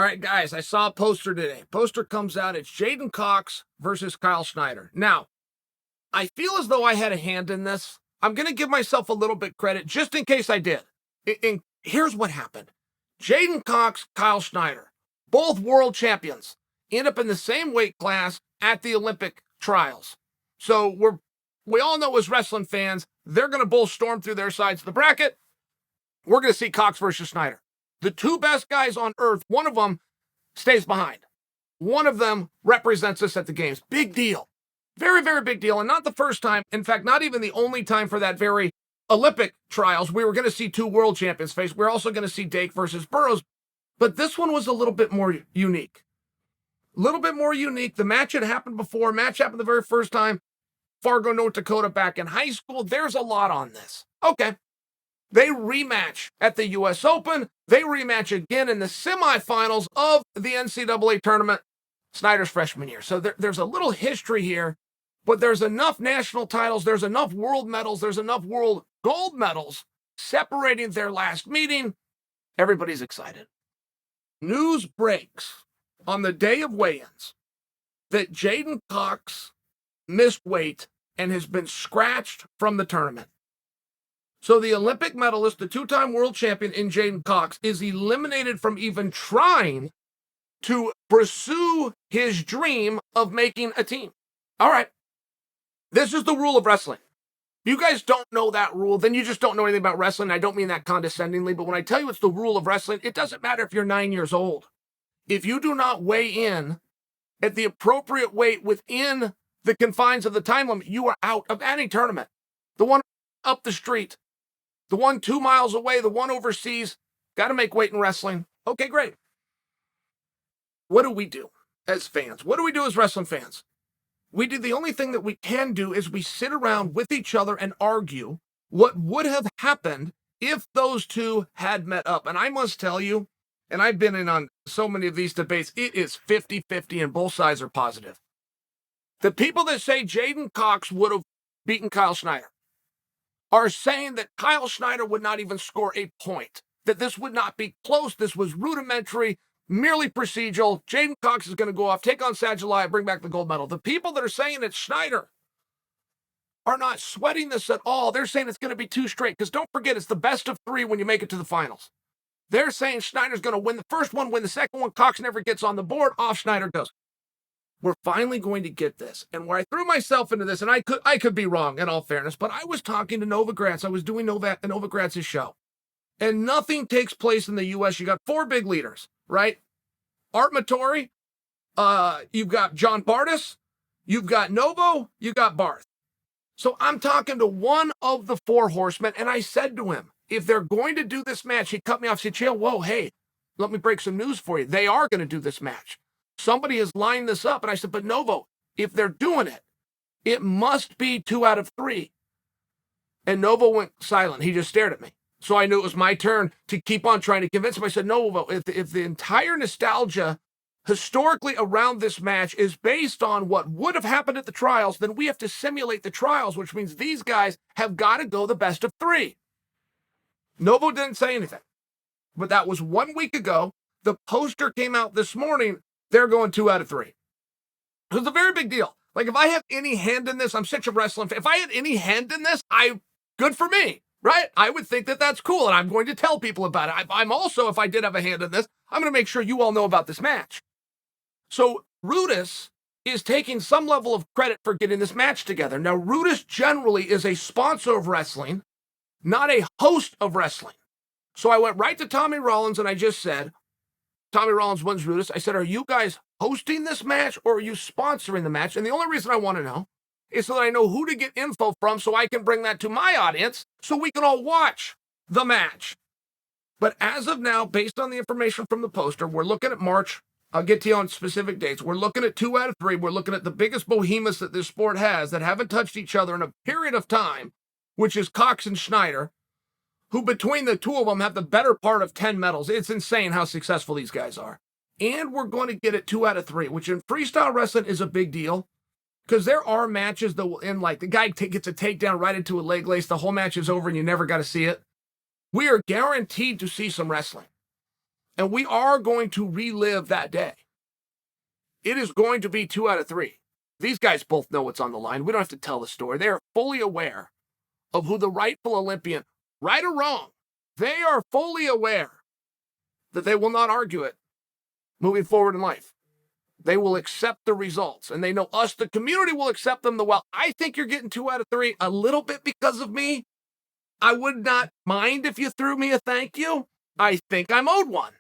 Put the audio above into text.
All right, guys, I saw a poster today. Poster comes out. It's J'Den Cox versus Kyle Snyder. Now, I feel as though I had a hand in this. I'm going to give myself a little bit credit just in case I did. And here's what happened. J'Den Cox, Kyle Snyder, both world champions, end up in the same weight class at the Olympic trials. So we all know as wrestling fans, they're going to both storm through their sides of the bracket. We're going to see Cox versus Snyder. The two best guys on earth, one of them stays behind. One of them represents us at the games. Big deal. Very, very big deal. And not the first time. In fact, not even the only time for that very Olympic trials. We were going to see two world champions face. We're also going to see Dake versus Burroughs. But this one was a little bit more unique. A little bit more unique. The match had happened before. Match happened the very first time. Fargo, North Dakota, back in high school. There's a lot on this. Okay. They rematch at the U.S. Open. They rematch again in the semifinals of the NCAA tournament, Snyder's freshman year. So there's a little history here, but there's enough national titles, there's enough world medals, there's enough world gold medals separating their last meeting. Everybody's excited. News breaks on the day of weigh-ins that J'Den Cox missed weight and has been scratched from the tournament. So the Olympic medalist, the two-time world champion in J'Den Cox, is eliminated from even trying to pursue his dream of making a team. All right. This is the rule of wrestling. If you guys don't know that rule, then you just don't know anything about wrestling. I don't mean that condescendingly, but when I tell you it's the rule of wrestling, it doesn't matter if you're 9 years old. If you do not weigh in at the appropriate weight within the confines of the time limit, you are out of any tournament. The one up the street, the one 2 miles away, the one overseas, got to make weight in wrestling. Okay, great. What do we do as fans? What do we do as wrestling fans? We do the only thing that we can do is we sit around with each other and argue what would have happened if those two had met up. And I must tell you, and I've been in on so many of these debates, it is 50-50 and both sides are positive. The people that say J'Den Cox would have beaten Kyle Snyder are saying that Kyle Snyder would not even score a point, that this would not be close, this was rudimentary, merely procedural. J'Den Cox is going to go off, take on Sajjalaya, bring back the gold medal. The people that are saying it's Snyder are not sweating this at all. They're saying it's going to be two straight, because don't forget, it's the best of three when you make it to the finals. They're saying Snyder's going to win the first one, win the second one. Cox never gets on the board, off Snyder goes. We're finally going to get this. And where I threw myself into this, and I could be wrong in all fairness, but I was talking to Novogratz. I was doing Novogratz's show. And nothing takes place in the U.S. You got four big leaders, right? Art Matori, you've got John Bardis, you've got Novo, you've got Barth. So I'm talking to one of the four horsemen, and I said to him, if they're going to do this match, he cut me off, said, Chael, whoa, hey, let me break some news for you. They are going to do this match. Somebody has lined this up. And I said, but Novo, if they're doing it, it must be 2 out of 3. And Novo went silent. He just stared at me. So I knew it was my turn to keep on trying to convince him. I said, Novo, if the entire nostalgia historically around this match is based on what would have happened at the trials, then we have to simulate the trials, which means these guys have got to go the best of 3. Novo didn't say anything. But that was 1 week ago. The poster came out this morning. They're going 2 out of 3. It's a very big deal. Like, if I have any hand in this, I'm such a wrestling fan. If I had any hand in this, good for me, right? I would think that that's cool, and I'm going to tell people about it. I'm also, if I did have a hand in this, I'm going to make sure you all know about this match. So Rudis is taking some level of credit for getting this match together. Now, Rudis generally is a sponsor of wrestling, not a host of wrestling. So I went right to Tommy Rollins, and I just said, Tommy Rollins wins Rudis. I said, are you guys hosting this match or are you sponsoring the match? And the only reason I want to know is so that I know who to get info from so I can bring that to my audience so we can all watch the match. But as of now, based on the information from the poster, we're looking at March. I'll get to you on specific dates. We're looking at 2 out of 3. We're looking at the biggest behemoths that this sport has that haven't touched each other in a period of time, which is Cox and Snyder, who between the two of them have the better part of 10 medals. It's insane how successful these guys are. And we're going to get it 2 out of 3, which in freestyle wrestling is a big deal because there are matches that will end like the guy gets a takedown right into a leg lace. The whole match is over and you never got to see it. We are guaranteed to see some wrestling. And we are going to relive that day. It is going to be 2 out of 3. These guys both know what's on the line. We don't have to tell the story. They are fully aware of who the rightful Olympian, right or wrong, they are fully aware that they will not argue it moving forward in life. They will accept the results, and they know us, the community, will accept them. Well, I think you're getting 2 out of 3 a little bit because of me. I would not mind if you threw me a thank you. I think I'm owed one.